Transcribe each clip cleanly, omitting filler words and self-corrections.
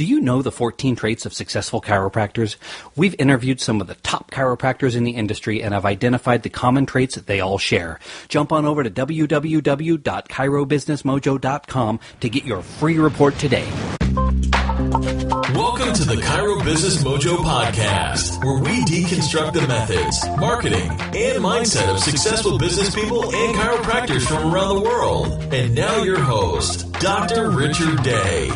Do you know the 14 traits of successful chiropractors? We've interviewed some of the top chiropractors in the industry and have identified the common traits that they all share. Jump on over to www.chirobusinessmojo.com to get your free report today. Welcome to the Chiro Business Mojo podcast, where we deconstruct the methods, marketing, and mindset of successful business people and chiropractors from around the world. And now your host, Dr. Richard Day.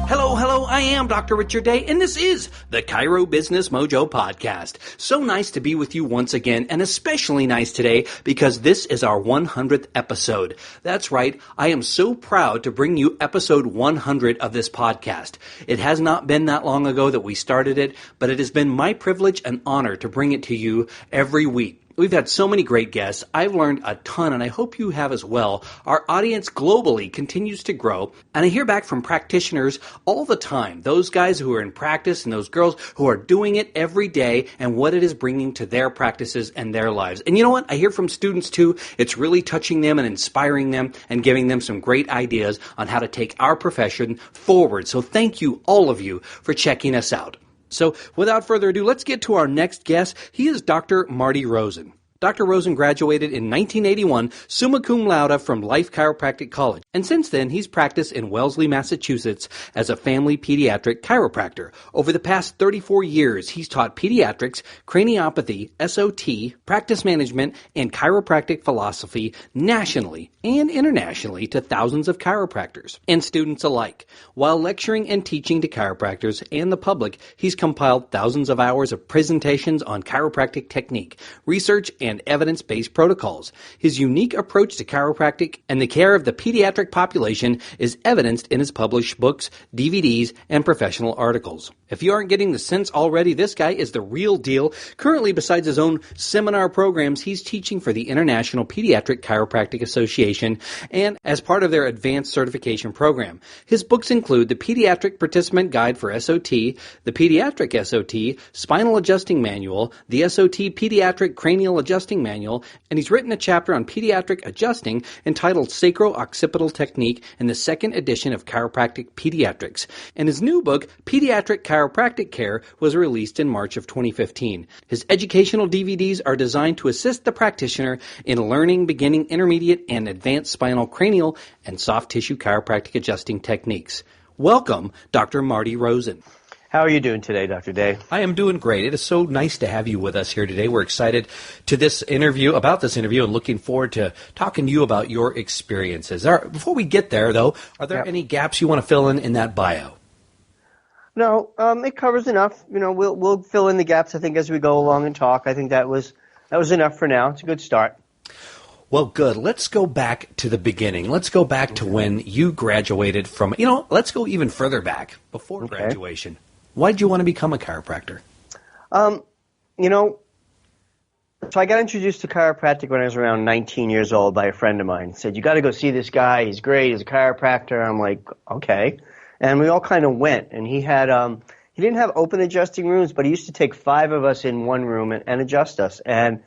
Hello, I am Dr. Richard Day, and this is the Chiro Business Mojo podcast. So nice to be with you once again, and especially nice today because this is our 100th episode. That's right, I am so proud to bring you episode 100 of this podcast. It has not been that long ago that we started it, but it has been my privilege and honor to bring it to you every week. We've had so many great guests. I've learned a ton, and I hope you have as well. Our audience globally continues to grow, and I hear back from practitioners all the time, those guys who are in practice and those girls who are doing it every day and what it is bringing to their practices and their lives. And you know what? I hear from students too. It's really touching them and inspiring them and giving them some great ideas on how to take our profession forward. So thank you, all of you, for checking us out. So without further ado, let's get to our next guest. He is Dr. Marty Rosen. Dr. Rosen graduated in 1981 summa cum laude from Life Chiropractic College, and since then he's practiced in Wellesley, Massachusetts as a family pediatric chiropractor. Over the past 34 years, he's taught pediatrics, craniopathy, SOT, practice management, and chiropractic philosophy nationally and internationally to thousands of chiropractors and students alike. While lecturing and teaching to chiropractors and the public, he's compiled thousands of hours of presentations on chiropractic technique, research, and evidence-based protocols. His unique approach to chiropractic and the care of the pediatric population is evidenced in his published books, DVDs, and professional articles. If you aren't getting the sense already, this guy is the real deal. Currently, besides his own seminar programs, he's teaching for the International Pediatric Chiropractic Association and as part of their advanced certification program. His books include the Pediatric Participant Guide for SOT, the Pediatric SOT, Spinal Adjusting Manual, the SOT Pediatric Cranial Adjusting Manual, and he's written a chapter on pediatric adjusting entitled Sacro Occipital Technique in the second edition of Chiropractic Pediatrics. And his new book, Pediatric Chiropractic Care, was released in March of 2015. His educational DVDs are designed to assist the practitioner in learning beginning, intermediate, and advanced spinal, cranial, and soft tissue chiropractic adjusting techniques. Welcome, Dr. Marty Rosen. How are you doing today, Dr. Day? I am doing great. It is so nice to have you with us here today. We're excited about this interview, and looking forward to talking to you about your experiences. Before we get there, though, are there any gaps you want to fill in that bio? No, it covers enough. You know, we'll fill in the gaps, I think, as we go along and talk. I think that was enough for now. It's a good start. Well, good. Let's go back to the beginning. Let's go back to when you graduated from, let's go even further back, before graduation. Why did you want to become a chiropractor? So I got introduced to chiropractic when I was around 19 years old by a friend of mine. He said, you got to go see this guy. He's great. He's a chiropractor. I'm like, okay. And we all kind of went. And he had, he didn't have open adjusting rooms, but he used to take 5 of us in one room and adjust us. And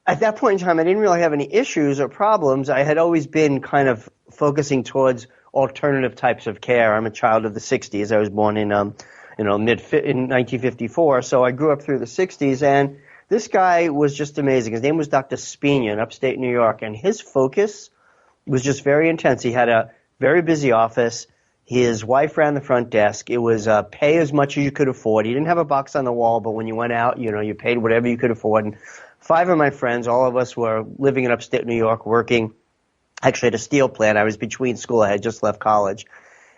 at that point in time, I didn't really have any issues or problems. I had always been kind of focusing towards alternative types of care. I'm a child of the 60s. I was born in 1954, so I grew up through the 60s, and this guy was just amazing. His name was Dr. Spinal in upstate New York, and his focus was just very intense. He had a very busy office. His wife ran the front desk. It was pay as much as you could afford. He didn't have a box on the wall, but when you went out, you paid whatever you could afford. And 5 of my friends, all of us were living in upstate New York, working actually at a steel plant. I was between school. I had just left college.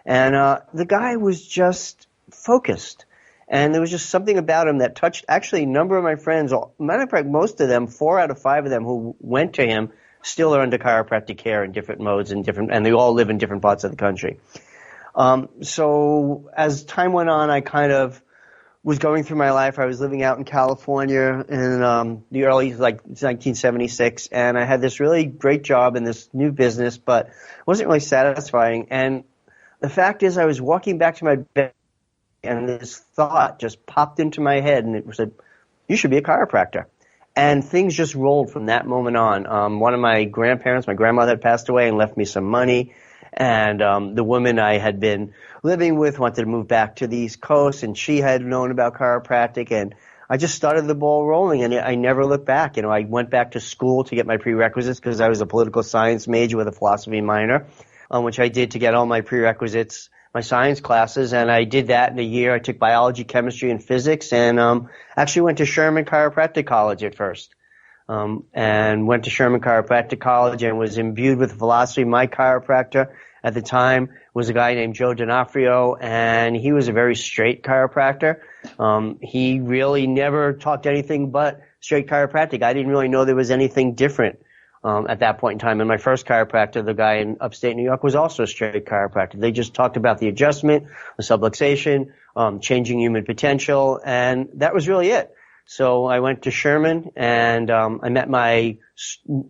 And the guy was just focused. And there was just something about him that touched actually a number of my friends. Matter of fact, most of them, 4 out of 5 of them who went to him still are under chiropractic care in different modes and they all live in different parts of the country. So as time went on, I kind of was going through my life. I was living out in California in the early, 1976, and I had this really great job in this new business, but it wasn't really satisfying. And the fact is, I was walking back to my bed, and this thought just popped into my head, and it said, you should be a chiropractor. And things just rolled from that moment on. One of my grandparents, my grandmother, had passed away and left me some money. And the woman I had been living with wanted to move back to the East Coast, and she had known about chiropractic, and I just started the ball rolling, and I never looked back. I went back to school to get my prerequisites because I was a political science major with a philosophy minor, which I did to get all my prerequisites, my science classes, and I did that in a year. I took biology, chemistry, and physics, and actually went to Sherman Chiropractic College at first. And went to Sherman Chiropractic College and was imbued with philosophy. My chiropractor at the time was a guy named Joe D'Onofrio, and he was a very straight chiropractor. He really never talked anything but straight chiropractic. I didn't really know there was anything different at that point in time. And my first chiropractor, the guy in upstate New York, was also a straight chiropractor. They just talked about the adjustment, the subluxation, changing human potential, and that was really it. So I went to Sherman, and I met my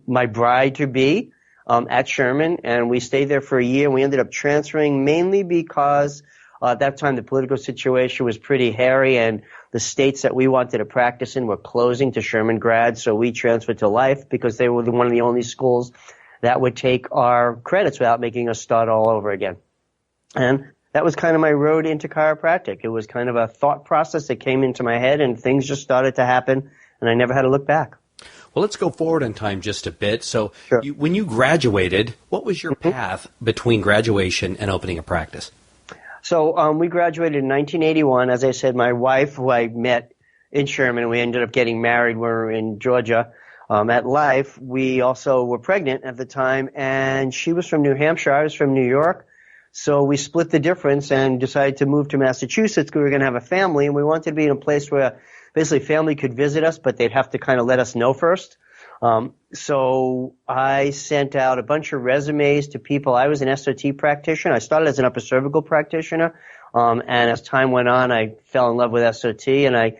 bride-to-be at Sherman, and we stayed there for a year. We ended up transferring mainly because at that time the political situation was pretty hairy, and the states that we wanted to practice in were closing to Sherman grads, so we transferred to Life because they were one of the only schools that would take our credits without making us start all over again. And that was kind of my road into chiropractic. It was kind of a thought process that came into my head, and things just started to happen, and I never had to look back. Well, let's go forward in time just a bit. So Sure. When you graduated, what was your path between graduation and opening a practice? So we graduated in 1981. As I said, my wife, who I met in Sherman, we ended up getting married when we were in Georgia at Life. We also were pregnant at the time, and she was from New Hampshire. I was from New York. So we split the difference and decided to move to Massachusetts because we were going to have a family, and we wanted to be in a place where basically family could visit us, but they'd have to kind of let us know first. So I sent out a bunch of resumes to people. I was an SOT practitioner. I started as an upper cervical practitioner, and as time went on, I fell in love with SOT, and I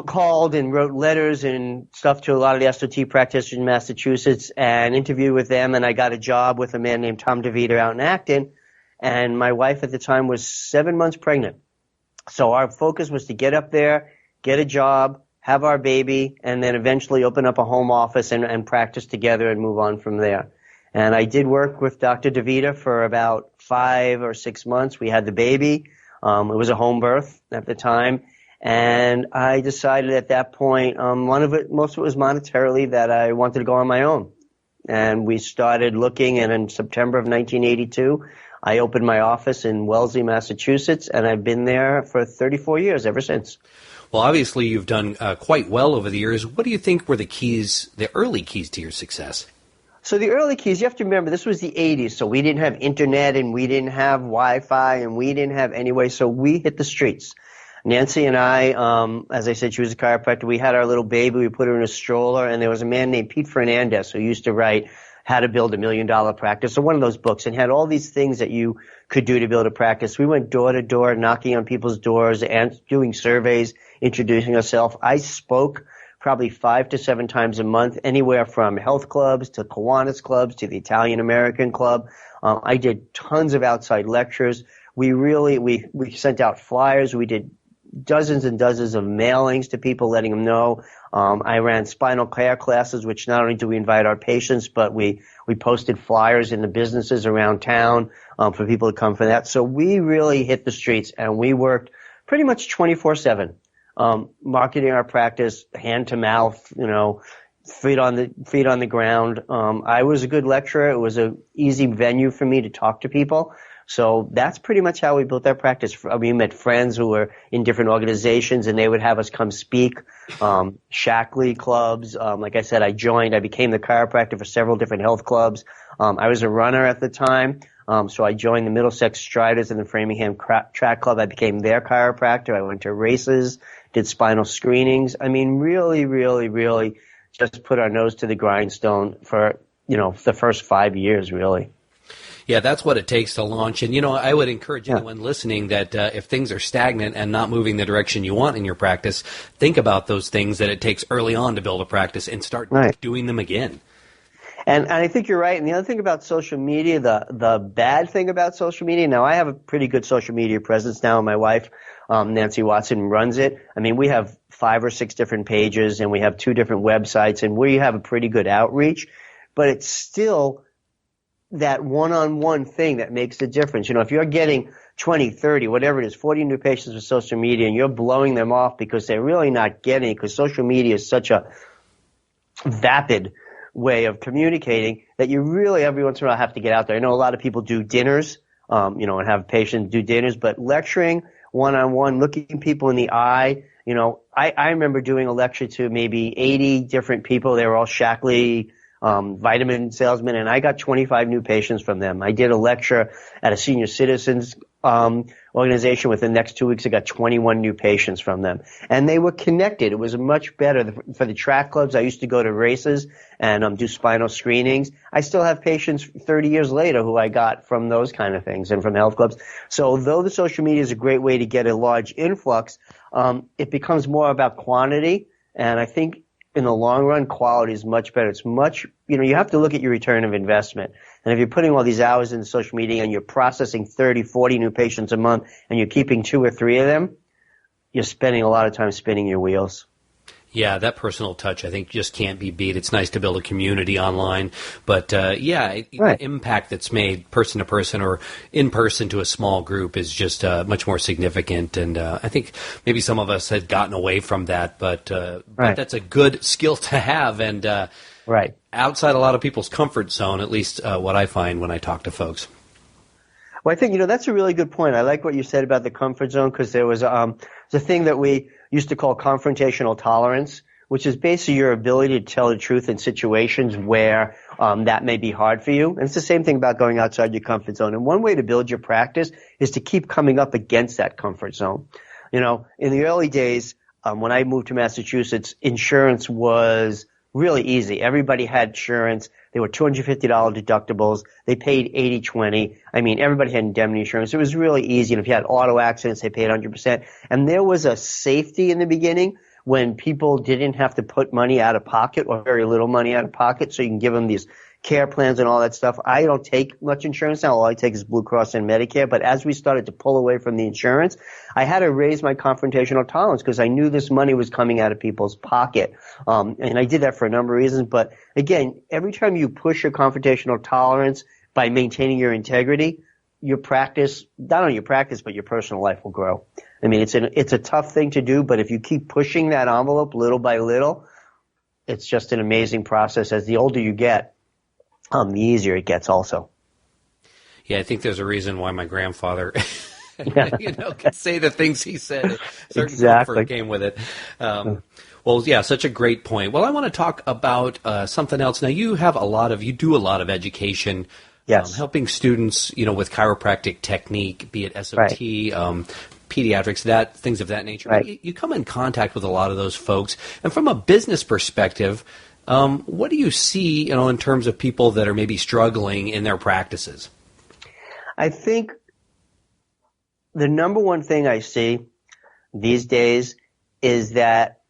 called and wrote letters and stuff to a lot of the SOT practitioners in Massachusetts and interviewed with them, and I got a job with a man named Tom DeVita out in Acton, and my wife at the time was 7 months pregnant. So our focus was to get up there, get a job, have our baby, and then eventually open up a home office and practice together and move on from there. And I did work with Dr. DeVita for about 5 or 6 months. We had the baby. It was a home birth at the time. And I decided at that point, most of it was monetarily, that I wanted to go on my own. And we started looking, and in September of 1982, I opened my office in Wellesley, Massachusetts, and I've been there for 34 years ever since. Well, obviously you've done quite well over the years. What do you think were the early keys to your success? So the early keys, you have to remember, this was the 80s, so we didn't have internet, and we didn't have Wi-Fi, and we didn't have anyway, so we hit the streets. Nancy and I, as I said, she was a chiropractor. We had our little baby. We put her in a stroller, and there was a man named Pete Fernandez who used to write How to Build a $1 Million Practice, so one of those books, and had all these things that you could do to build a practice. We went door to door, knocking on people's doors and doing surveys, introducing ourselves. I spoke probably 5 to 7 times a month, anywhere from health clubs to Kiwanis clubs to the Italian American Club. I did tons of outside lectures. We sent out flyers. We did dozens and dozens of mailings to people, letting them know. I ran spinal care classes, which not only do we invite our patients, but we posted flyers in the businesses around town for people to come for that. So we really hit the streets, and we worked pretty much 24/7, marketing our practice, hand to mouth, feet on the ground. I was a good lecturer. It was an easy venue for me to talk to people. So that's pretty much how we built our practice. We met friends who were in different organizations, and they would have us come speak. Shackley clubs. Like I said, I became the chiropractor for several different health clubs. I was a runner at the time, so I joined the Middlesex Striders and the Framingham Track Club. I became their chiropractor. I went to races, did spinal screenings. I mean, really, really, really just put our nose to the grindstone for, the first 5 years, really. Yeah, that's what it takes to launch. And, I would encourage anyone listening that if things are stagnant and not moving the direction you want in your practice, think about those things that it takes early on to build a practice and start doing them again. And I think you're right. And the other thing about social media, the bad thing about social media, now I have a pretty good social media presence now. My wife, Nancy Watson, runs it. I mean, we have 5 or 6 different pages, and we have 2 different websites, and we have a pretty good outreach. But it's still that one-on-one thing that makes the difference. If you're getting 20, 30, whatever it is, 40 new patients with social media, and you're blowing them off because they're really not getting it, because social media is such a vapid way of communicating that you really every once in a while have to get out there. I know a lot of people do dinners, and have patients do dinners, but lecturing one-on-one, looking people in the eye, I remember doing a lecture to maybe 80 different people. They were all Shackley vitamin salesmen, and I got 25 new patients from them. I did a lecture at a senior citizens organization. Within the next 2 weeks, I got 21 new patients from them. And they were connected. It was much better. For the track clubs, I used to go to races and do spinal screenings. I still have patients 30 years later who I got from those kind of things and from health clubs. So though the social media is a great way to get a large influx, it becomes more about quantity. And I think in the long run, quality is much better. It's much, you have to look at your return of investment. And if you're putting all these hours into social media and you're processing 30, 40 new patients a month and you're keeping 2 or 3 of them, you're spending a lot of time spinning your wheels. Yeah, that personal touch, I think, just can't be beat. It's nice to build a community online, but the impact that's made person to person or in person to a small group is just much more significant. And I think maybe some of us had gotten away from that, but that's a good skill to have. And outside a lot of people's comfort zone, at least what I find when I talk to folks. Well, I think, that's a really good point. I like what you said about the comfort zone, because there was a thing that we used to call confrontational tolerance, which is basically your ability to tell the truth in situations where that may be hard for you. And it's the same thing about going outside your comfort zone. And one way to build your practice is to keep coming up against that comfort zone. In the early days, when I moved to Massachusetts, insurance was really easy. Everybody had insurance. They were $250 deductibles. They paid 80/20. I mean, everybody had indemnity insurance. It was really easy. And if you had auto accidents, they paid 100%. And there was a safety in the beginning when people didn't have to put money out of pocket or very little money out of pocket, so you can give them these care plans and all that stuff. I don't take much insurance now. All I take is Blue Cross and Medicare. But as we started to pull away from the insurance, I had to raise my confrontational tolerance because I knew this money was coming out of people's pocket. And I did that for a number of reasons. But again, every time you push your confrontational tolerance by maintaining your integrity, your practice, not only your practice, but your personal life will grow. I mean, it's a tough thing to do, but if you keep pushing that envelope little by little, it's just an amazing process. As the older you get, the easier it gets also. Yeah, I think there's a reason why my grandfather, could say the things he said. Certain comfort came with it. Well, yeah, such a great point. Well, I want to talk about something else. Now, you do a lot of education. Yes. Helping students, with chiropractic technique, be it SOT, pediatrics, things of that nature. Right. You come in contact with a lot of those folks. And from a business perspective, what do you see, in terms of people that are maybe struggling in their practices? I think the number one thing I see these days is that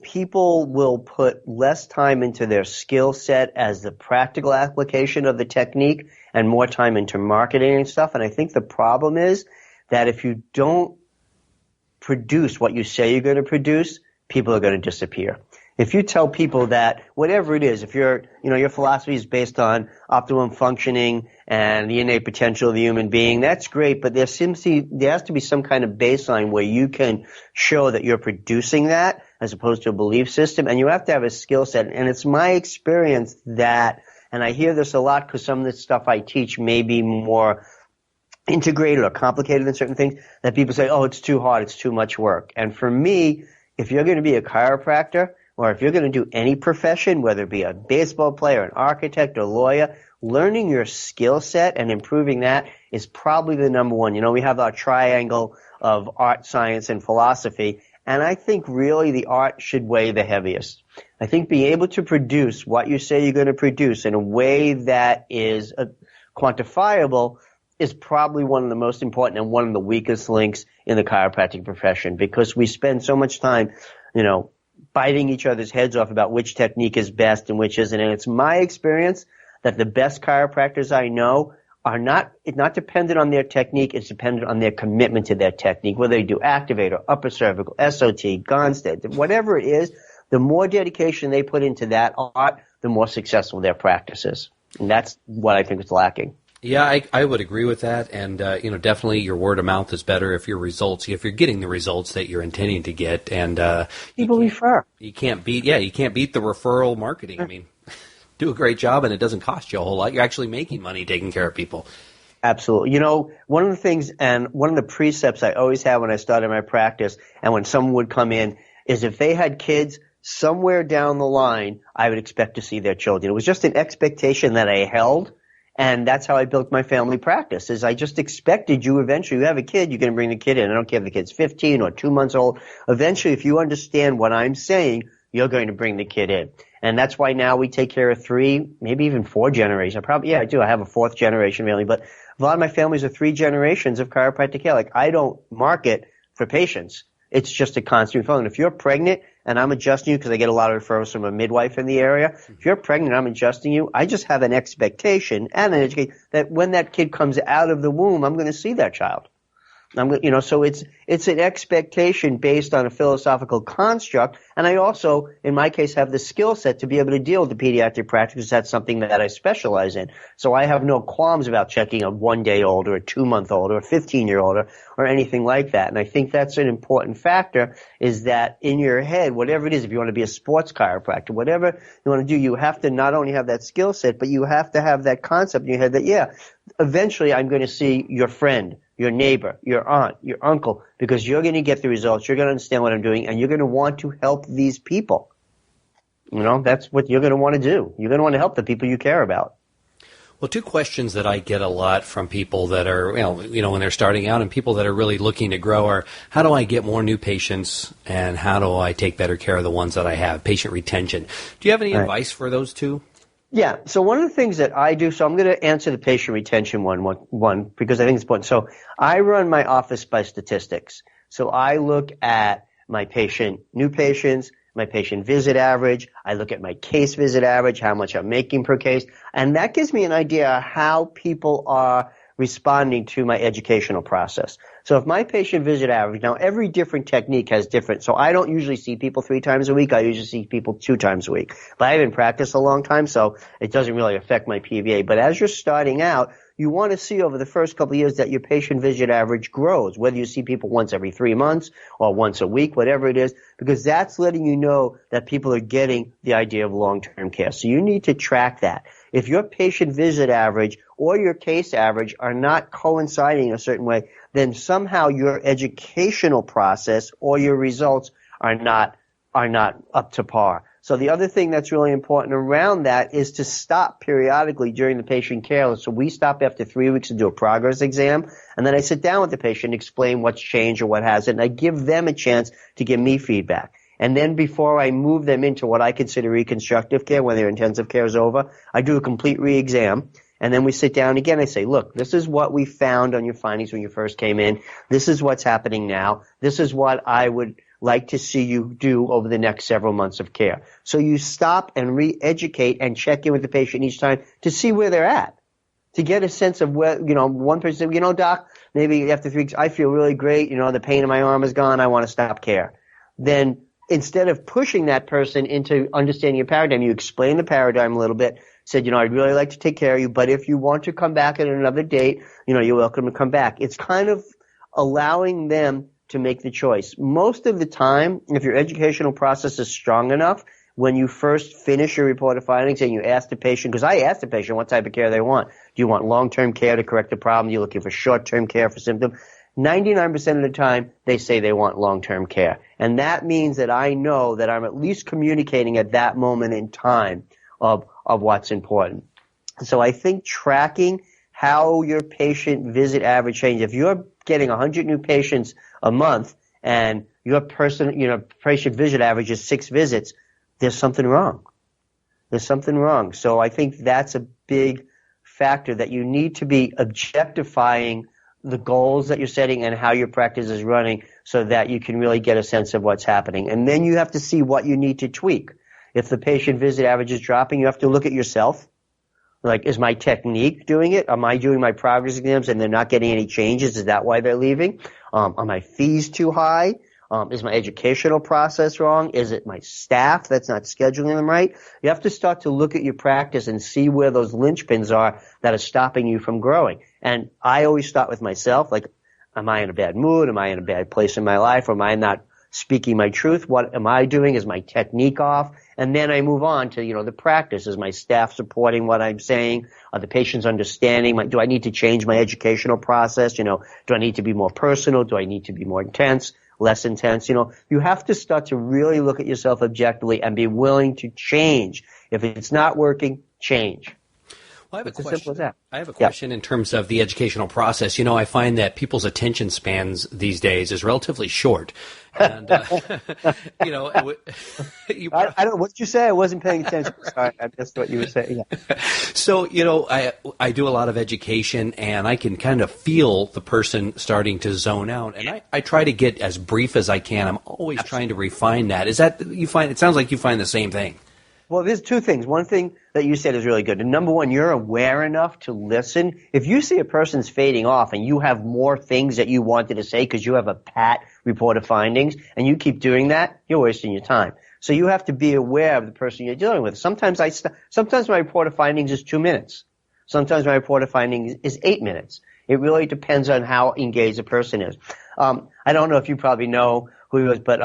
people will put less time into their skill set as the practical application of the technique and more time into marketing and stuff. And I think the problem is that if you don't produce what you say you're going to produce, people are going to disappear. If you tell people that whatever it is, if your philosophy is based on optimum functioning and the innate potential of the human being, that's great, but there has to be some kind of baseline where you can show that you're producing that as opposed to a belief system, and you have to have a skill set. And it's my experience that, and I hear this a lot because some of the stuff I teach may be more integrated or complicated than certain things, that people say, oh, it's too hard, it's too much work. And for me, if you're going to be a chiropractor, or if you're going to do any profession, whether it be a baseball player, an architect, or lawyer, learning your skill set and improving that is probably the number one. We have our triangle of art, science, and philosophy, and I think really the art should weigh the heaviest. I think being able to produce what you say you're going to produce in a way that is quantifiable is probably one of the most important and one of the weakest links in the chiropractic profession, because we spend so much time, biting each other's heads off about which technique is best and which isn't. And it's my experience that the best chiropractors I know are not dependent on their technique, it's dependent on their commitment to their technique, whether they do activator, upper cervical, SOT, Gonstead, whatever it is, the more dedication they put into that art, the more successful their practice is. And that's what I think is lacking. Yeah, I would agree with that, and definitely your word of mouth is better if you're getting the results that you're intending to get, and people refer. You can't beat the referral marketing. I mean, do a great job, and it doesn't cost you a whole lot. You're actually making money taking care of people. Absolutely. One of the things and one of the precepts I always had when I started my practice, and when someone would come in, is if they had kids somewhere down the line, I would expect to see their children. It was just an expectation that I held. And that's how I built my family practice, is I just expected you eventually, you have a kid, you're going to bring the kid in. I don't care if the kid's 15 or 2 months old. Eventually, if you understand what I'm saying, you're going to bring the kid in. And that's why now we take care of 3, maybe even 4 generations. I do. I have a 4th generation family, but a lot of my families are 3 generations of chiropractic care. Like, I don't market for patients. It's just a constant referral. And if you're pregnant and I'm adjusting you, because I get a lot of referrals from a midwife in the area, if you're pregnant and I'm adjusting you, I just have an expectation and an education that when that kid comes out of the womb, I'm going to see that child. So it's an expectation based on a philosophical construct, and I also, in my case, have the skill set to be able to deal with the pediatric practice. That's something that I specialize in. So I have no qualms about checking a 1-day-old or a 2-month-old or a 15-year-old or anything like that. And I think that's an important factor, is that in your head, whatever it is, if you want to be a sports chiropractor, whatever you want to do, you have to not only have that skill set, but you have to have that concept in your head that, eventually I'm going to see your friend, your neighbor, your aunt, your uncle, because you're going to get the results, you're going to understand what I'm doing, and you're going to want to help these people. That's what you're going to want to do. You're going to want to help the people you care about. Well, 2 questions that I get a lot from people that are, when they're starting out and people that are really looking to grow are, how do I get more new patients, and how do I take better care of the ones that I have? Patient retention. Do you have any advice for those 2? Yeah. So one of the things that I do, so I'm going to answer the patient retention one because I think it's important. So I run my office by statistics. So I look at my new patients, my patient visit average. I look at my case visit average, how much I'm making per case. And that gives me an idea of how people are responding to my educational process. So if my patient visit average, now every different technique has different, so I don't usually see people 3 times a week. I usually see people 2 times a week. But I haven't practiced a long time, so it doesn't really affect my PVA. But as you're starting out, you want to see over the first couple of years that your patient visit average grows, whether you see people once every 3 months or once a week, whatever it is, because that's letting you know that people are getting the idea of long-term care. So you need to track that. If your patient visit average or your case average are not coinciding a certain way, then somehow your educational process or your results are not up to par. So the other thing that's really important around that is to stop periodically during the patient care. So we stop after 3 weeks to do a progress exam, and then I sit down with the patient and explain what's changed or what hasn't, and I give them a chance to give me feedback. And then before I move them into what I consider reconstructive care, when their intensive care is over, I do a complete re-exam. And then we sit down again. I say, look, this is what we found on your findings when you first came in. This is what's happening now. This is what I would like to see you do over the next several months of care. So you stop and re-educate and check in with the patient each time to see where they're at, to get a sense of where, one person said, doc, maybe after 3 weeks, I feel really great. The pain in my arm is gone. I want to stop care. Then instead of pushing that person into understanding your paradigm, you explain the paradigm a little bit, said, I'd really like to take care of you, but if you want to come back at another date, you're welcome to come back. It's kind of allowing them to make the choice. Most of the time, if your educational process is strong enough, when you first finish your report of findings and you ask the patient, because I ask the patient what type of care they want. Do you want long-term care to correct the problem? Are you looking for short-term care for symptoms? 99% of the time, they say they want long-term care. And that means that I know that I'm at least communicating at that moment in time of what's important. So I think tracking how your patient visit average changes. If you're getting 100 new patients a month and your patient visit average is 6 visits, there's something wrong. There's something wrong. So I think that's a big factor, that you need to be objectifying the goals that you're setting and how your practice is running so that you can really get a sense of what's happening. And then you have to see what you need to tweak. If the patient visit average is dropping, you have to look at yourself. Like, is my technique doing it? Am I doing my progress exams and they're not getting any changes? Is that why they're leaving? Are my fees too high? Is my educational process wrong? Is it my staff that's not scheduling them right? You have to start to look at your practice and see where those linchpins are that are stopping you from growing. And I always start with myself, like, am I in a bad mood? Am I in a bad place in my life? Or am I not speaking my truth? What am I doing? Is my technique off? And then I move on to, the practice. Is my staff supporting what I'm saying? Are the patients understanding? Do I need to change my educational process? Do I need to be more personal? Do I need to be more intense? Less intense? You have to start to really look at yourself objectively and be willing to change. If it's not working, change. Well, I have a question. question. As simple as that. I have a question in terms of the educational process. I find that people's attention spans these days is relatively short. And, I don't. What did you say? I wasn't paying attention. Sorry, I missed what you were saying. Yeah. So, I do a lot of education, and I can kind of feel the person starting to zone out. And I try to get as brief as I can. I'm always trying to refine that. Is that you find? It sounds like you find the same thing. Well, there's two things. One thing that you said is really good. And number one, you're aware enough to listen. If you see a person's fading off and you have more things that you wanted to say because you have a pat report of findings and you keep doing that, you're wasting your time. So you have to be aware of the person you're dealing with. Sometimes my report of findings is 2 minutes. Sometimes my report of findings is 8 minutes. It really depends on how engaged the person is. I don't know if you probably know who he was, but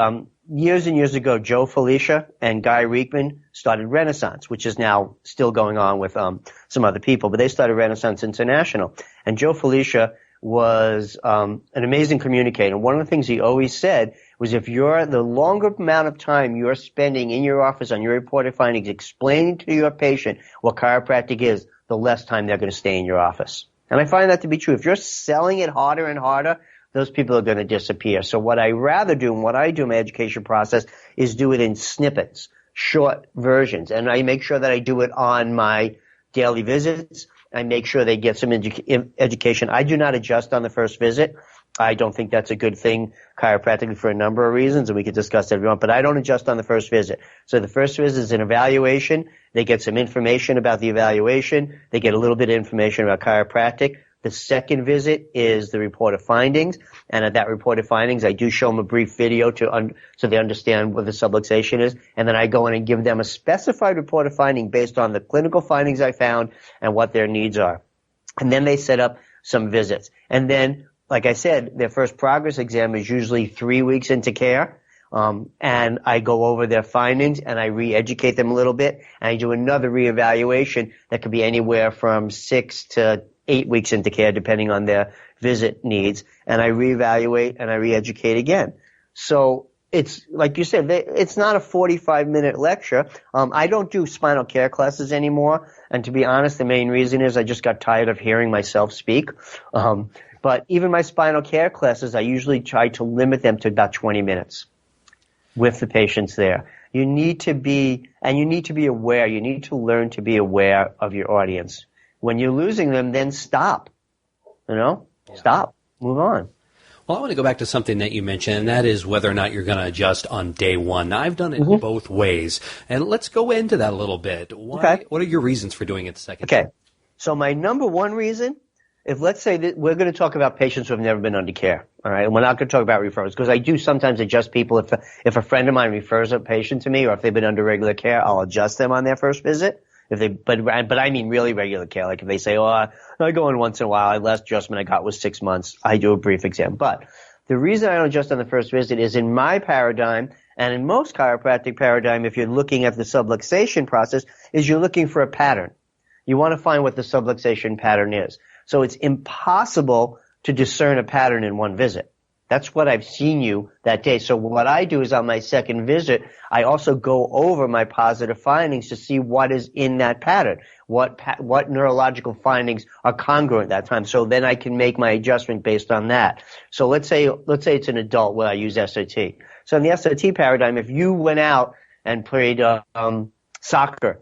years and years ago, Joe Felicia and Guy Reekman started Renaissance, which is now still going on with some other people, but they started Renaissance International. And Joe Felicia was an amazing communicator. And one of the things he always said was the longer amount of time you're spending in your office on your reported findings explaining to your patient what chiropractic is, the less time they're going to stay in your office. And I find that to be true. If you're selling it harder and harder, those people are going to disappear. So what I rather do and what I do in my education process is do it in snippets, short versions. And I make sure that I do it on my daily visits. I make sure they get some education. I do not adjust on the first visit. I don't think that's a good thing chiropractically for a number of reasons, and we could discuss that if you want, but I don't adjust on the first visit. So the first visit is an evaluation. They get some information about the evaluation. They get a little bit of information about chiropractic. The second visit is the report of findings, and at that report of findings, I do show them a brief video so they understand what the subluxation is, and then I go in and give them a specified report of finding based on the clinical findings I found and what their needs are. And then they set up some visits. And then, like I said, their first progress exam is usually 3 weeks into care, and I go over their findings and I re-educate them a little bit, and I do another re-evaluation that could be anywhere from 6 to 8 weeks into care, depending on their visit needs, and I reevaluate and I re-educate again. So it's, like you said, it's not a 45-minute lecture. I don't do spinal care classes anymore, and to be honest, the main reason is I just got tired of hearing myself speak. But even my spinal care classes, I usually try to limit them to about 20 minutes with the patients there. You need to be aware. You need to learn to be aware of your audience. When you're losing them, then stop. Stop. Move on. Well, I want to go back to something that you mentioned, and that is whether or not you're going to adjust on day one. Now, I've done it both ways, and let's go into that a little bit. Why? Okay. What are your reasons for doing it the second time? Okay. So my number one reason, if let's say that we're going to talk about patients who have never been under care, all right, and we're not going to talk about referrals, because I do sometimes adjust people. If a friend of mine refers a patient to me, or if they've been under regular care, I'll adjust them on their first visit. But I mean really regular care. Like if they say, I go in once in a while, the last adjustment I got was 6 months, I do a brief exam. But the reason I don't adjust on the first visit is in my paradigm, and in most chiropractic paradigm, if you're looking at the subluxation process, is you're looking for a pattern. You want to find what the subluxation pattern is. So it's impossible to discern a pattern in one visit. That's what I've seen you that day. So what I do is on my second visit, I also go over my positive findings to see what is in that pattern, what neurological findings are congruent that time. So then I can make my adjustment based on that. So let's say it's an adult where I use SOT. So in the SOT paradigm, if you went out and played soccer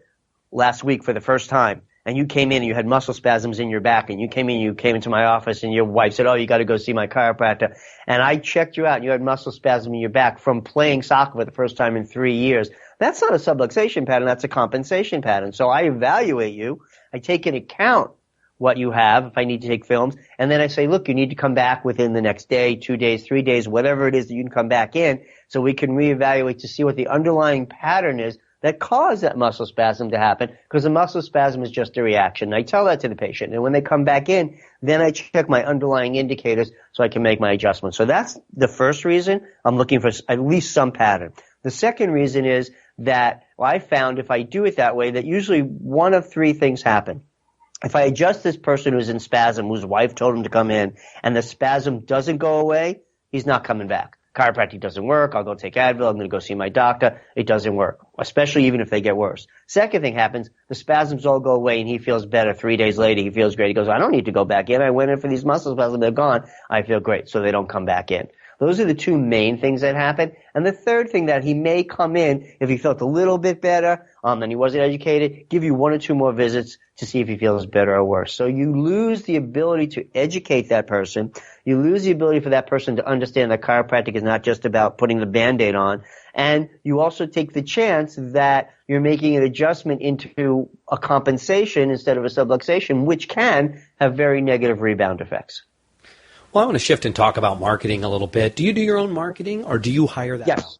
last week for the first time, and you came in and you had muscle spasms in your back, and you came into my office and your wife said, you got to go see my chiropractor. And I checked you out and you had muscle spasm in your back from playing soccer for the first time in 3 years. That's not a subluxation pattern. That's a compensation pattern. So I evaluate you. I take into account what you have, if I need to take films. And then I say, look, you need to come back within the next day, 2 days, 3 days, whatever it is that you can come back in, so we can reevaluate to see what the underlying pattern is that caused that muscle spasm to happen, because the muscle spasm is just a reaction. And I tell that to the patient. And when they come back in, then I check my underlying indicators so I can make my adjustments. So that's the first reason. I'm looking for at least some pattern. The second reason is that I found if I do it that way, that usually one of three things happen. If I adjust this person who's in spasm, whose wife told him to come in, and the spasm doesn't go away, he's not coming back. Chiropractic doesn't work. I'll go take Advil. I'm going to go see my doctor. It doesn't work, especially even if they get worse. Second thing happens, the spasms all go away and he feels better. 3 days later, he feels great. He goes, I don't need to go back in. I went in for these muscle spasms. They're gone. I feel great. So they don't come back in. Those are the two main things that happen. And the third thing, that he may come in if he felt a little bit better, and he wasn't educated, give you 1 or 2 more visits to see if he feels better or worse. So you lose the ability to educate that person. You lose the ability for that person to understand that chiropractic is not just about putting the Band-Aid on. And you also take the chance that you're making an adjustment into a compensation instead of a subluxation, which can have very negative rebound effects. Well, I want to shift and talk about marketing a little bit. Do you do your own marketing, or do you hire that out? Yes.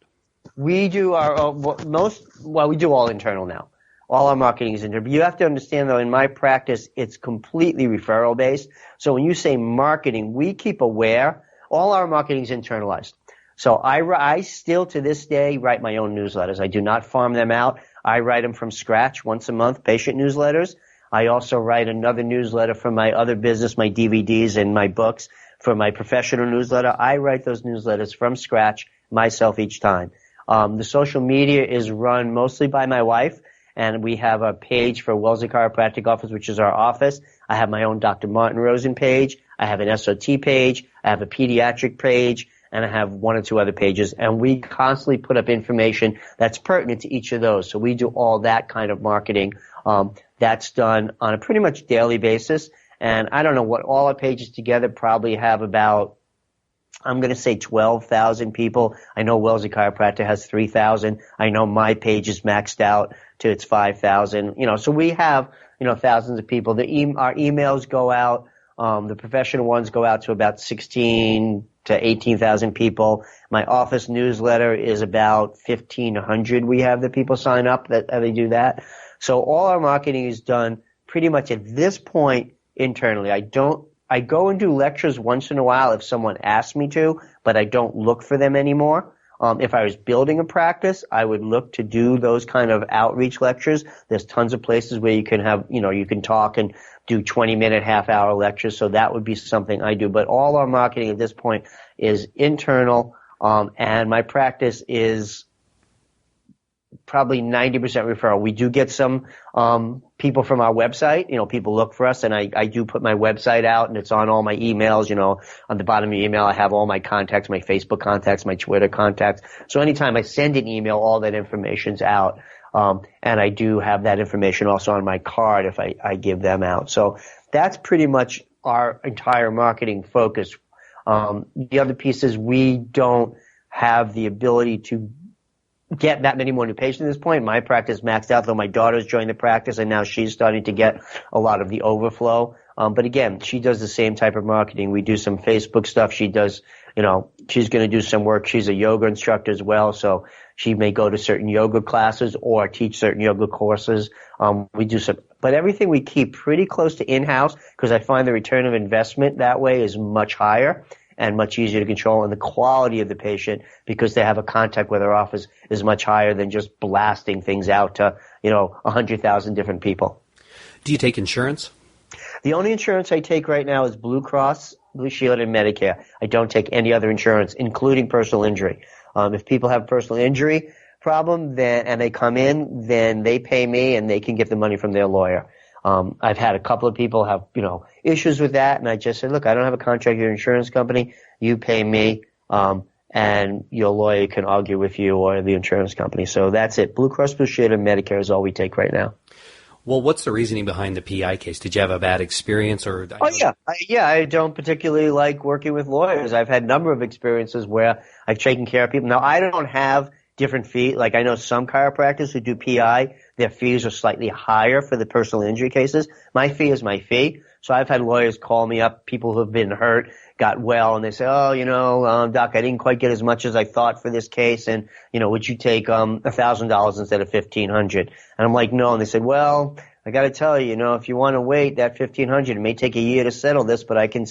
We do we do all internal now. All our marketing is internal. But you have to understand, though, in my practice, it's completely referral based. So when you say marketing, we keep aware. All our marketing is internalized. So I still to this day write my own newsletters. I do not farm them out. I write them from scratch once a month, patient newsletters. I also write another newsletter for my other business, my DVDs and my books. For my professional newsletter, I write those newsletters from scratch myself each time. The social media is run mostly by my wife, and we have a page for Wellesley Chiropractic Office, which is our office. I have my own Dr. Marty Rosen page. I have an SOT page. I have a pediatric page, and I have 1 or 2 other pages. And we constantly put up information that's pertinent to each of those. So we do all that kind of marketing. That's done on a pretty much daily basis. And I don't know what all our pages together probably have about, I'm going to say 12,000 people. I know Wellesley Chiropractor has 3,000. I know my page is maxed out to its 5,000. So we have, thousands of people. Our emails go out. The professional ones go out to about 16 to 18,000 people. My office newsletter is about 1,500. We have the people sign up that they do that. So all our marketing is done pretty much at this point internally. I go and do lectures once in a while if someone asks me to, but I don't look for them anymore. If I was building a practice, I would look to do those kind of outreach lectures. There's tons of places where you can have, you can talk and do 20-minute, half-hour lectures. So that would be something I do. But all our marketing at this point is internal, and my practice is probably 90% referral. We do get some people from our website. People look for us, and I do put my website out, and it's on all my emails. On the bottom of the email, I have all my contacts, my Facebook contacts, my Twitter contacts. So anytime I send an email, all that information's out. And I do have that information also on my card if I give them out. So that's pretty much our entire marketing focus. The other piece is we don't have the ability to get that many more new patients at this point. My practice maxed out, though my daughter's joined the practice, and now she's starting to get a lot of the overflow. But again, she does the same type of marketing. We do some Facebook stuff. She does, she's going to do some work. She's a yoga instructor as well, so she may go to certain yoga classes or teach certain yoga courses. We do some, but everything we keep pretty close to in-house, because I find the return of investment that way is much higher and much easier to control, and the quality of the patient, because they have a contact with our office, is much higher than just blasting things out to 100,000 different people. Do you take insurance? The only insurance I take right now is Blue Cross, Blue Shield, and Medicare. I don't take any other insurance, including personal injury. If people have personal injury problem, and they come in, then they pay me, and they can get the money from their lawyer. I've had a couple of people have, issues with that, and I just said, look, I don't have a contract with your insurance company. You pay me, and your lawyer can argue with you or the insurance company. So that's it. Blue Cross Blue Shield and Medicare is all we take right now. Well, what's the reasoning behind the PI case? Did you have a bad experience? I don't particularly like working with lawyers. I've had a number of experiences where I've taken care of people. Now, I don't have different fees. Like, I know some chiropractors who do PI, their fees are slightly higher for the personal injury cases. My fee is my fee. So I've had lawyers call me up, people who have been hurt, got well, and they say, oh, doc, I didn't quite get as much as I thought for this case, and, would you take $1,000 instead of $1,500? And I'm like, no. And they said, well, I got to tell you, if you want to wait that $1,500, it may take a year to settle this, but I can,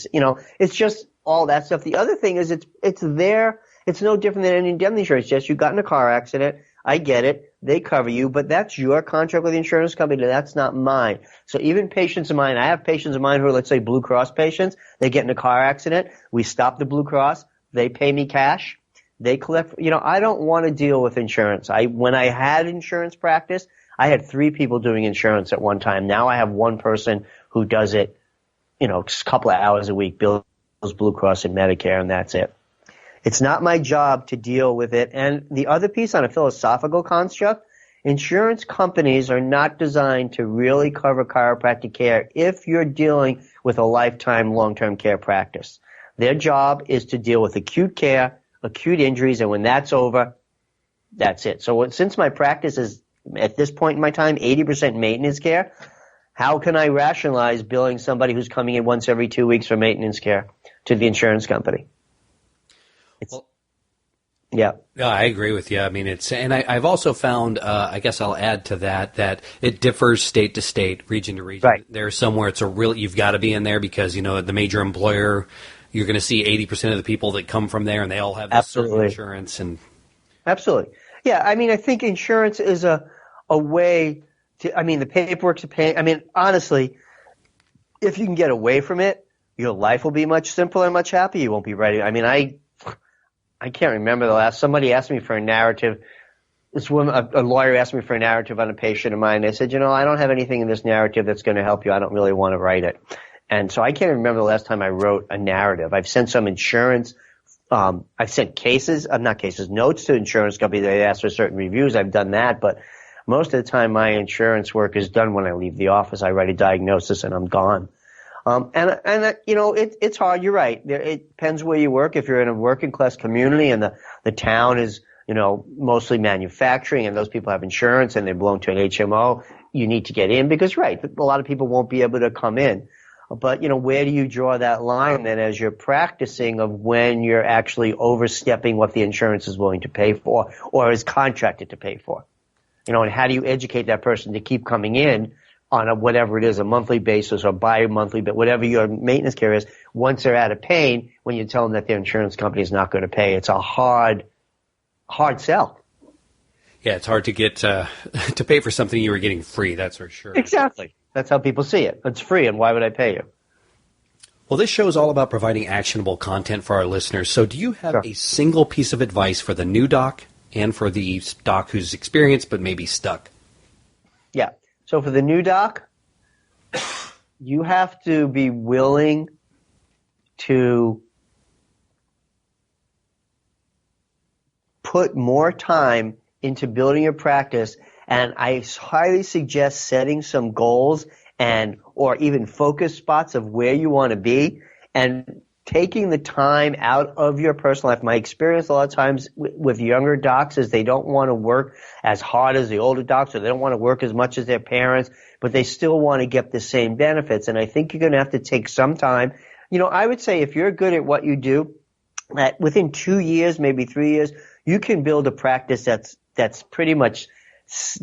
it's just all that stuff. The other thing is it's there. It's no different than any indemnity insurance. Just you got in a car accident. I get it. They cover you, but that's your contract with the insurance company. That's not mine. So even patients of mine, I have patients of mine who are, let's say, Blue Cross patients. They get in a car accident. We stop the Blue Cross. They pay me cash. They collect. I don't want to deal with insurance. When I had insurance practice, I had 3 people doing insurance at one time. Now I have one person who does it, just a couple of hours a week, bills Blue Cross and Medicare, and that's it. It's not my job to deal with it. And the other piece on a philosophical construct, insurance companies are not designed to really cover chiropractic care if you're dealing with a lifetime long-term care practice. Their job is to deal with acute care, acute injuries, and when that's over, that's it. So since my practice is, at this point in my time, 80% maintenance care, how can I rationalize billing somebody who's coming in once every 2 weeks for maintenance care to the insurance company? Yeah. No, I agree with you. I mean, I've also found, I guess I'll add to that it differs state to state, region to region. Right. There's somewhere you've got to be in there because, the major employer, you're going to see 80% of the people that come from there and they all have this certain insurance. Absolutely. Yeah. I mean, I think insurance is a way to, the paperwork's a pain. Honestly, if you can get away from it, your life will be much simpler and much happier. You won't be ready. I can't remember somebody asked me for a narrative. A lawyer asked me for a narrative on a patient of mine. I said, I don't have anything in this narrative that's going to help you. I don't really want to write it. And so I can't remember the last time I wrote a narrative. I've sent some insurance. I've sent notes to insurance companies. They ask for certain reviews. I've done that. But most of the time my insurance work is done when I leave the office. I write a diagnosis and I'm gone. It's hard. You're right. It depends where you work. If you're in a working class community and the town is, mostly manufacturing and those people have insurance and they belong to an HMO, you need to get in because, right, a lot of people won't be able to come in. But, where do you draw that line then as you're practicing of when you're actually overstepping what the insurance is willing to pay for or is contracted to pay for? And how do you educate that person to keep coming in on whatever it is, a monthly basis or bi-monthly, but whatever your maintenance care is, once they're out of pain, when you tell them that their insurance company is not going to pay, it's a hard sell. Yeah, it's hard to get to pay for something you were getting free, that's for sure. Exactly. That's how people see it. It's free, and why would I pay you? Well, this show is all about providing actionable content for our listeners. So do you have a single piece of advice for the new doc and for the doc who's experienced but maybe stuck? Yeah. So for the new doc, you have to be willing to put more time into building your practice, and I highly suggest setting some goals or even focus spots of where you want to be and taking the time out of your personal life. My experience a lot of times with younger docs is they don't want to work as hard as the older docs, or they don't want to work as much as their parents, but they still want to get the same benefits. And I think you're going to have to take some time. I would say if you're good at what you do, that within 2 years, maybe 3 years, you can build a practice that's pretty much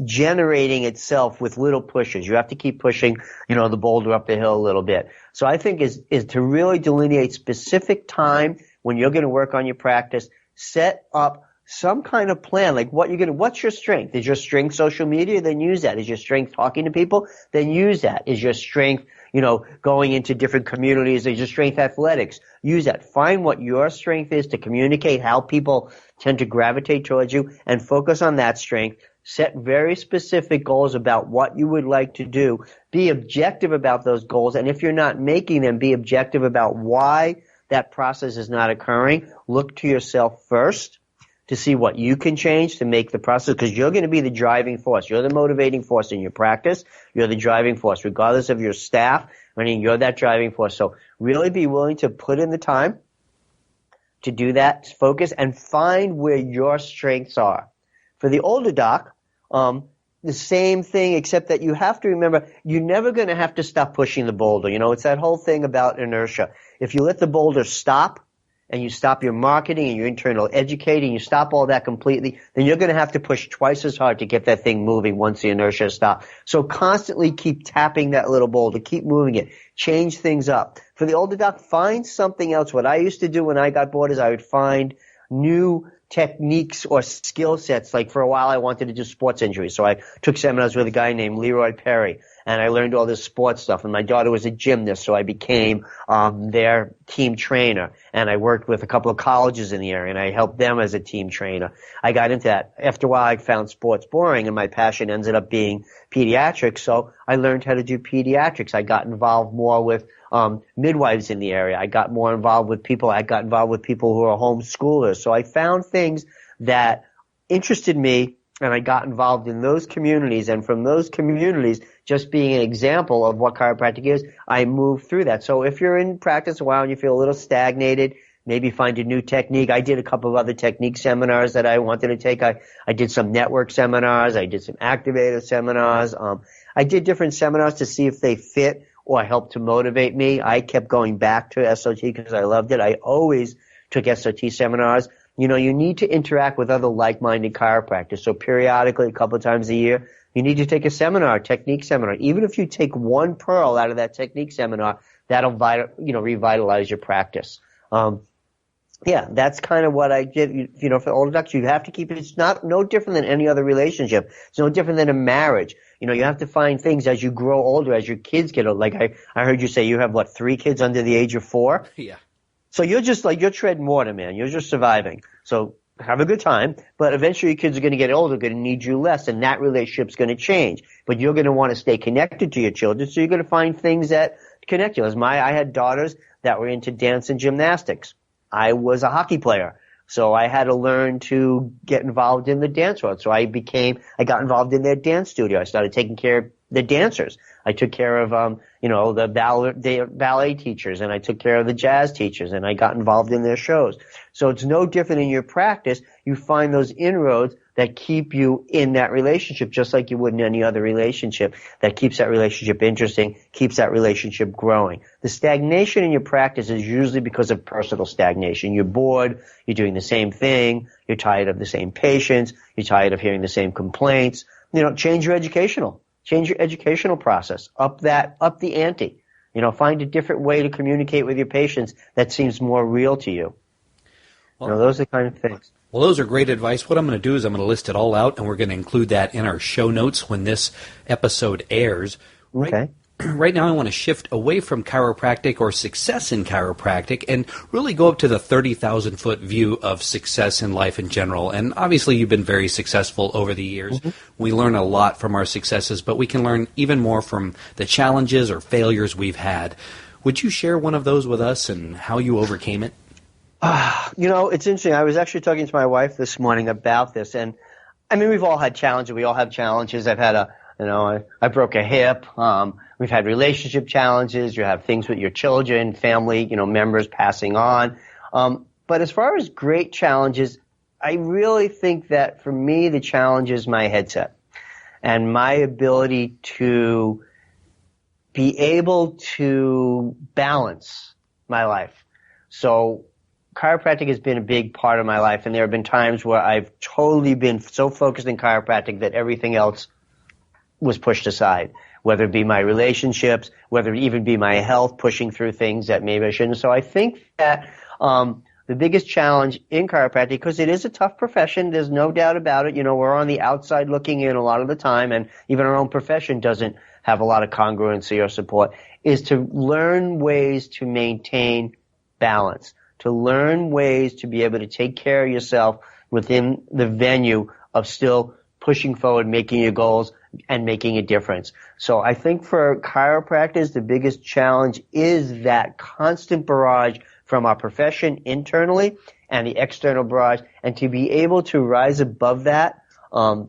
generating itself with little pushes. You have to keep pushing, the boulder up the hill a little bit. So I think is to really delineate specific time when you're going to work on your practice, set up some kind of plan, like what's your strength? Is your strength social media? Then use that. Is your strength talking to people? Then use that. Is your strength, going into different communities? Is your strength athletics? Use that. Find what your strength is to communicate how people tend to gravitate towards you and focus on that strength. Set very specific goals about what you would like to do. Be objective about those goals. And if you're not making them, be objective about why that process is not occurring. Look to yourself first to see what you can change to make the process, because you're going to be the driving force. You're the motivating force in your practice. You're the driving force, regardless of your staff. You're that driving force. So really be willing to put in the time to do that, focus, and find where your strengths are. For the older doc, the same thing, except that you have to remember you're never going to have to stop pushing the boulder. You know, it's that whole thing about inertia. If you let the boulder stop and you stop your marketing and your internal educating, you stop all that completely, then you're going to have to push twice as hard to get that thing moving once the inertia stops. So constantly keep tapping that little boulder, keep moving it, change things up. For the older doc, find something else. What I used to do when I got bored is I would find new techniques or skill sets. Like for a while I wanted to do sports injuries, so I took seminars with a guy named Leroy Perry, and I learned all this sports stuff. And my daughter was a gymnast, so I became their team trainer, and I worked with a couple of colleges in the area, and I helped them as a team trainer. I got into that. After a while I found sports boring, and my passion ended up being pediatrics, so I learned how to do pediatrics. I got involved more with midwives in the area. I got more involved with people. I got involved with people who are homeschoolers. So I found things that interested me, and I got involved in those communities. And from those communities, just being an example of what chiropractic is, I moved through that. So if you're in practice a while and you feel a little stagnated, maybe find a new technique. I did a couple of other technique seminars that I wanted to take. I did some network seminars. I did some activator seminars. I did different seminars to see if they fit or helped to motivate me. I kept going back to SOT because I loved it. I always took SOT seminars. You know, you need to interact with other like-minded chiropractors. So periodically, a couple of times a year, you need to take a seminar, technique seminar. Even if you take one pearl out of that technique seminar, that'll revitalize your practice. Yeah, that's kind of what I did. You know, for older docs, you have to keep it. It's no different than any other relationship. It's no different than a marriage. You know, you have to find things as you grow older, as your kids get older. Like I heard you say you have, 3 kids under the age of 4? Yeah. So you're just you're treading water, man. You're just surviving. So have a good time. But eventually your kids are going to get older, going to need you less, and that relationship's going to change. But you're going to want to stay connected to your children, so you're going to find things that connect you. I had daughters that were into dance and gymnastics. I was a hockey player, so I had to learn to get involved in the dance world. So I got involved in their dance studio. I started taking care of the dancers. I took care of, the ballet teachers, and I took care of the jazz teachers, and I got involved in their shows. So it's no different in your practice. You find those inroads that keep you in that relationship, just like you would in any other relationship, that keeps that relationship interesting, keeps that relationship growing. The stagnation in your practice is usually because of personal stagnation. You're bored, you're doing the same thing, you're tired of the same patients, you're tired of hearing the same complaints. Change your educational process, up the ante. Find a different way to communicate with your patients that seems more real to you. Well, those are the kind of things. Well, those are great advice. What I'm going to do is I'm going to list it all out, and we're going to include that in our show notes when this episode airs. Okay. Right now I want to shift away from chiropractic or success in chiropractic and really go up to the 30,000-foot view of success in life in general. And obviously you've been very successful over the years. Mm-hmm. We learn a lot from our successes, but we can learn even more from the challenges or failures we've had. Would you share one of those with us and how you overcame it? It's interesting. I was actually talking to my wife this morning about this, and we've all had challenges. We all have challenges. I've had I broke a hip. We've had relationship challenges. You have things with your children, family, members passing on. But as far as great challenges, I really think that for me, the challenge is my headset and my ability to be able to balance my life. So chiropractic has been a big part of my life, and there have been times where I've totally been so focused in chiropractic that everything else was pushed aside, whether it be my relationships, whether it even be my health, pushing through things that maybe I shouldn't. So I think that the biggest challenge in chiropractic, because it is a tough profession, there's no doubt about it. We're on the outside looking in a lot of the time, and even our own profession doesn't have a lot of congruency or support, is to learn ways to maintain balance, to learn ways to be able to take care of yourself within the venue of still pushing forward, making your goals, and making a difference. So I think for chiropractors, the biggest challenge is that constant barrage from our profession internally and the external barrage, and to be able to rise above that. What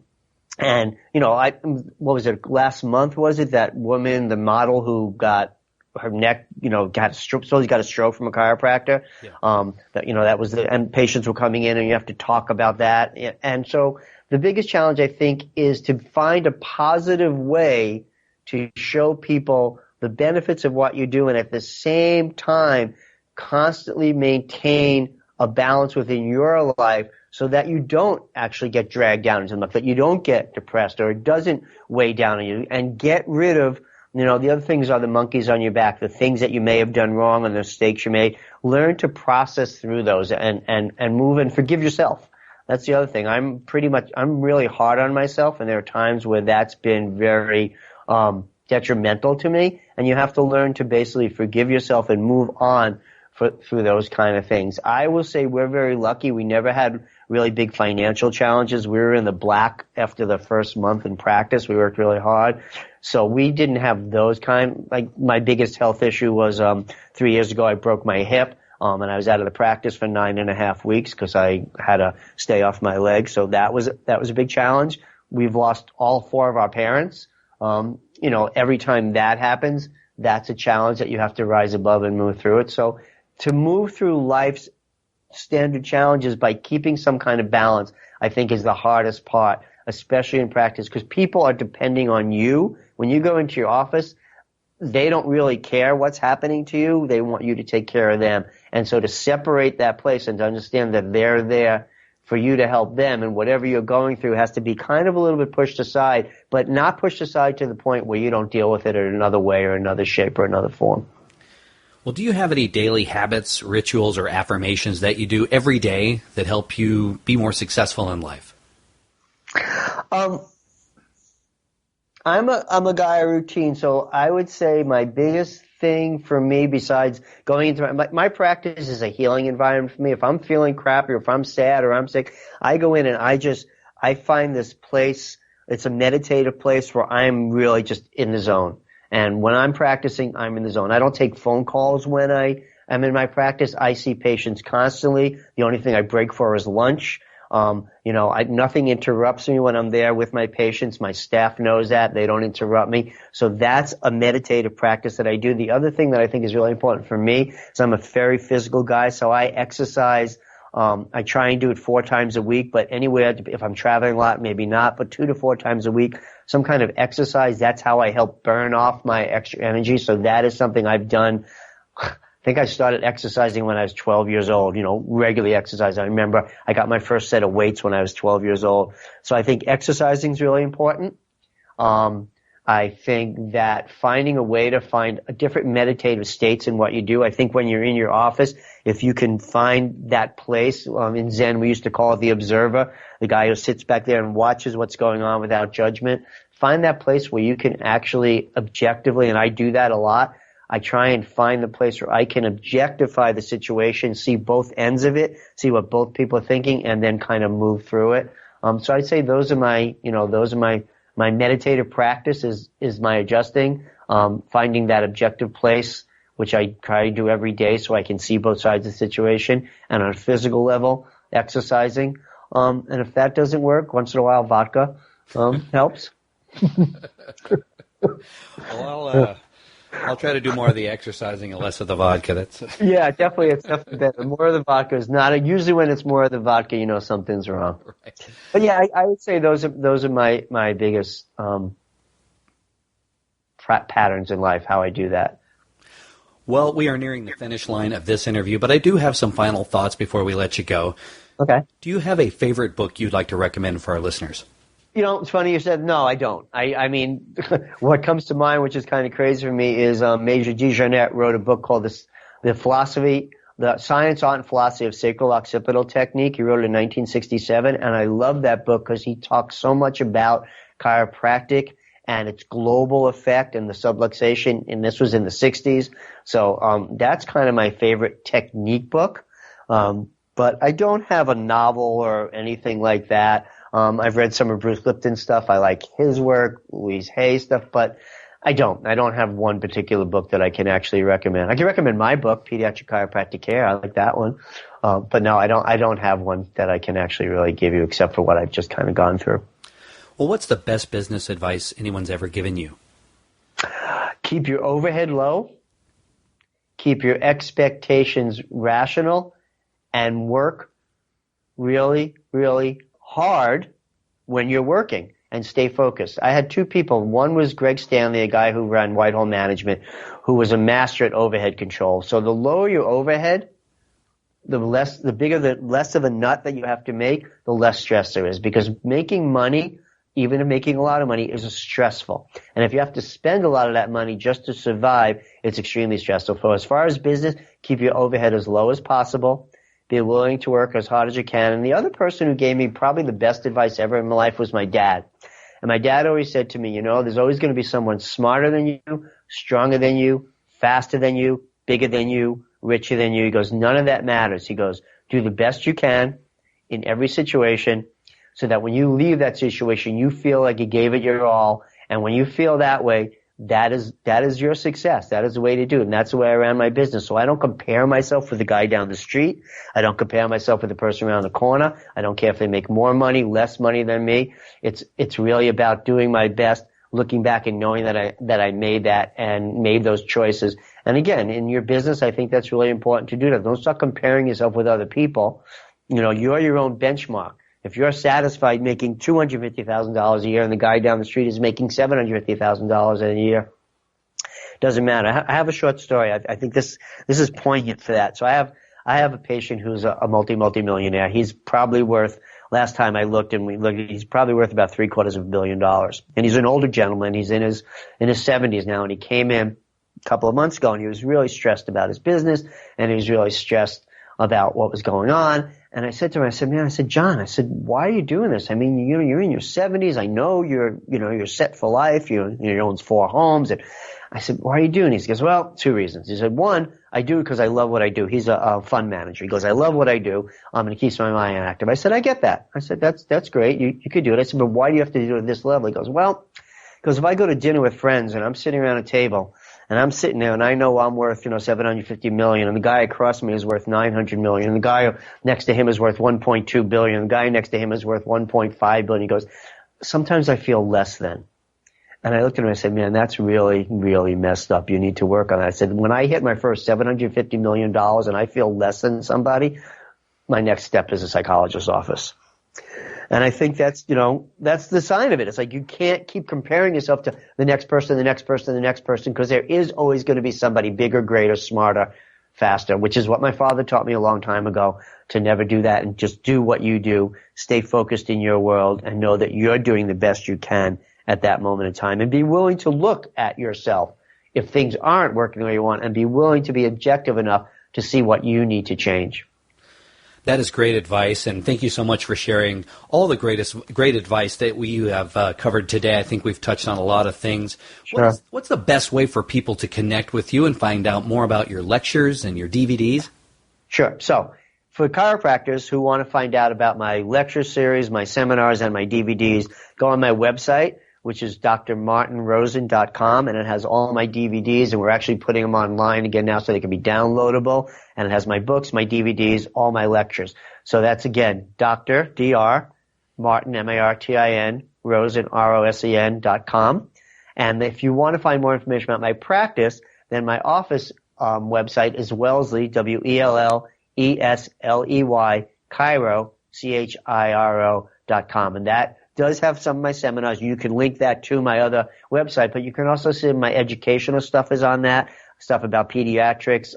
was it, last month was it, that woman, the model who got her neck, got a stroke. So he got a stroke from a chiropractor. Yeah. That was and patients were coming in and you have to talk about that. And so the biggest challenge I think is to find a positive way to show people the benefits of what you do and at the same time constantly maintain a balance within your life so that you don't actually get dragged down into much, that you don't get depressed or it doesn't weigh down on you, and get rid of, the other things are the monkeys on your back, the things that you may have done wrong and the mistakes you made. Learn to process through those and move and forgive yourself. That's the other thing. I'm really hard on myself, and there are times where that's been very detrimental to me, and you have to learn to basically forgive yourself and move on through those kind of things. I will say we're very lucky. We never had really big financial challenges. We were in the black after the first month in practice. We worked really hard. So we didn't have those like my biggest health issue was 3 years ago I broke my hip. And I was out of the practice for 9.5 weeks because I had to stay off my leg. So that was a big challenge. We've lost all 4 of our parents. Every time that happens, that's a challenge that you have to rise above and move through it. So to move through life's standard challenges by keeping some kind of balance, I think is the hardest part, especially in practice, because people are depending on you. When you go into your office, they don't really care what's happening to you. They want you to take care of them. And so to separate that place and to understand that they're there for you to help them, and whatever you're going through has to be kind of a little bit pushed aside, but not pushed aside to the point where you don't deal with it in another way or another shape or another form. Well, do you have any daily habits, rituals, or affirmations that you do every day that help you be more successful in life? I'm a guy of routine, so I would say my biggest thing for me, besides going into my practice, is a healing environment for me. If I'm feeling crappy or if I'm sad or I'm sick, I go in and I find this place. It's a meditative place where I'm really just in the zone. And when I'm practicing, I'm in the zone. I don't take phone calls when I am in my practice. I see patients constantly. The only thing I break for is lunch. Nothing interrupts me when I'm there with my patients. My staff knows that. They don't interrupt me. So that's a meditative practice that I do. The other thing that I think is really important for me is I'm a very physical guy, so I exercise. I try and do it 4 times a week, but anywhere, if I'm traveling a lot, maybe not, but 2 to 4 times a week, some kind of exercise. That's how I help burn off my extra energy. So that is something I've done. I think I started exercising when I was 12 years old, regularly exercise. I remember I got my first set of weights when I was 12 years old. So I think exercising is really important. I think that finding a way to find different meditative states in what you do. I think when you're in your office, if you can find that place, in Zen we used to call it the observer, the guy who sits back there and watches what's going on without judgment. Find that place where you can actually objectively, and I do that a lot, I try and find the place where I can objectify the situation, see both ends of it, see what both people are thinking, and then kind of move through it. So I'd say those are my meditative practice is my adjusting, finding that objective place, which I try to do every day so I can see both sides of the situation, and on a physical level, exercising. And if that doesn't work, once in a while vodka helps. Well, I'll try to do more of the exercising and less of the vodka. Yeah, definitely. It's definitely better. More of the vodka is not. Usually when it's more of the vodka, something's wrong. Right. But yeah, I would say those are my biggest patterns in life, how I do that. Well, we are nearing the finish line of this interview, but I do have some final thoughts before we let you go. Okay. Do you have a favorite book you'd like to recommend for our listeners? It's funny you said no, I don't. I mean, what comes to mind, which is kind of crazy for me, is Major DeJarnette wrote a book called The Science, Art, and Philosophy of Sacro Occipital Technique. He wrote it in 1967, and I love that book because he talks so much about chiropractic and its global effect and the subluxation, and this was in the 60s. So that's kind of my favorite technique book. But I don't have a novel or anything like that. I've read some of Bruce Lipton's stuff. I like his work, Louise Hay stuff, but I don't have one particular book that I can actually recommend. I can recommend my book, Pediatric Chiropractic Care. I like that one. But no, I don't have one that I can actually really give you except for what I've just kind of gone through. Well, what's the best business advice anyone's ever given you? Keep your overhead low keep your expectations rational and work really, really hard when you're working and stay focused. I had two people. One was Greg Stanley, a guy who ran Whitehall Management, who was a master at overhead control. So the lower your overhead, the less of a nut that you have to make, the less stress there is. Because making money, even making a lot of money, is stressful. And if you have to spend a lot of that money just to survive, it's extremely stressful. So as far as business, keep your overhead as low as possible. Be willing to work as hard as you can. And the other person who gave me probably the best advice ever in my life was my dad. And my dad always said to me, there's always going to be someone smarter than you, stronger than you, faster than you, bigger than you, richer than you. He goes, none of that matters. He goes, do the best you can in every situation so that when you leave that situation, you feel like you gave it your all. And when you feel that way, that is your success. That is the way to do it. And that's the way I ran my business. So I don't compare myself with the guy down the street. I don't compare myself with the person around the corner. I don't care if they make more money, less money than me. It's really about doing my best, looking back and knowing that I made that and made those choices. And again, in your business, I think that's really important to do that. Don't start comparing yourself with other people. You're your own benchmark. If you're satisfied making $250,000 a year and the guy down the street is making $750,000 a year, doesn't matter. I have a short story. I think this is poignant for that. So I have a patient who's a multi-millionaire. He's probably worth, last time I looked, he's probably worth about $750 million. And he's an older gentleman. He's in his 70s now, and he came in a couple of months ago, and he was really stressed about his business, and he was really stressed about what was going on. And I said to him, John, why are you doing this? I mean, you're in your 70s. I know you're set for life. You own 4 homes. And I said, why are you doing this? He goes, well, 2 reasons. He said, one, I do it because I love what I do. He's a fund manager. He goes, I love what I do. And it keeps my mind active. I said, I get that. I said, that's great. You could do it. I said, but why do you have to do it at this level? He goes, if I go to dinner with friends and I'm sitting around a table and I'm sitting there and I know I'm worth, $750 million, and the guy across me is worth $900 million, and the guy next to him is worth $1.2 billion, and the guy next to him is worth $1.5 billion. He goes, sometimes I feel less than. And I looked at him and I said, man, that's really, really messed up. You need to work on that. I said, when I hit my first $750 million and I feel less than somebody, my next step is a psychologist's office. And I think that's the sign of it. It's like you can't keep comparing yourself to the next person, because there is always going to be somebody bigger, greater, smarter, faster, which is what my father taught me a long time ago, to never do that and just do what you do, stay focused in your world, and know that you're doing the best you can at that moment in time, and be willing to look at yourself if things aren't working the way you want, and be willing to be objective enough to see what you need to change. That is great advice, and thank you so much for sharing all the great advice that we have covered today. I think we've touched on a lot of things. Sure. What's the best way for people to connect with you and find out more about your lectures and your DVDs? Sure. So for chiropractors who want to find out about my lecture series, my seminars, and my DVDs, go on my website, which is drmartinrosen.com, and it has all my DVDs, and we're actually putting them online again now so they can be downloadable, and it has my books, my DVDs, all my lectures. So that's, again, Dr. Martin, M-A-R-T-I-N, Rosen, R-O-S-E-N.com. And if you want to find more information about my practice, then my office website is Wellesley, W-E-L-L-E-S-L-E-Y, Chiro, C-H-I-R-O.com. And that does have some of my seminars. You can link that to my other website, but you can also see my educational stuff is on that, stuff about pediatrics,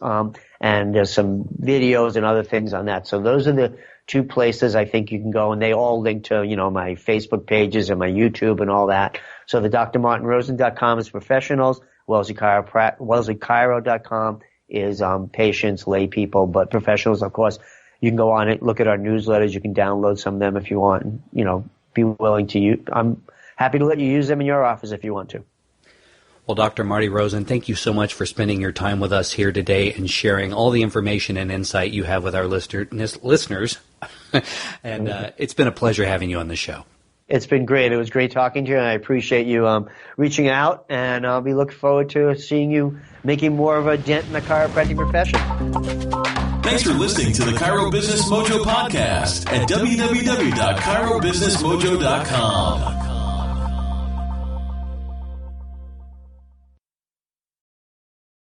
and there's some videos and other things on that. So those are the 2 places I think you can go, and they all link to, my Facebook pages and my YouTube and all that. So the drmartinrosen.com is professionals, WellesleyChiro.com is patients, lay people, but professionals, of course, you can go on it, look at our newsletters, you can download some of them if you want, be willing to use. I'm happy to let you use them in your office if you want to. Well, Dr. Marty Rosen, thank you so much for spending your time with us here today and sharing all the information and insight you have with our listeners. And it's been a pleasure having you on the show. It's been great. It was great talking to you, and I appreciate you reaching out, and I'll be looking forward to seeing you making more of a dent in the chiropractic profession. Thanks for listening to the Chiro Business Mojo podcast at www.chirobusinessmojo.com.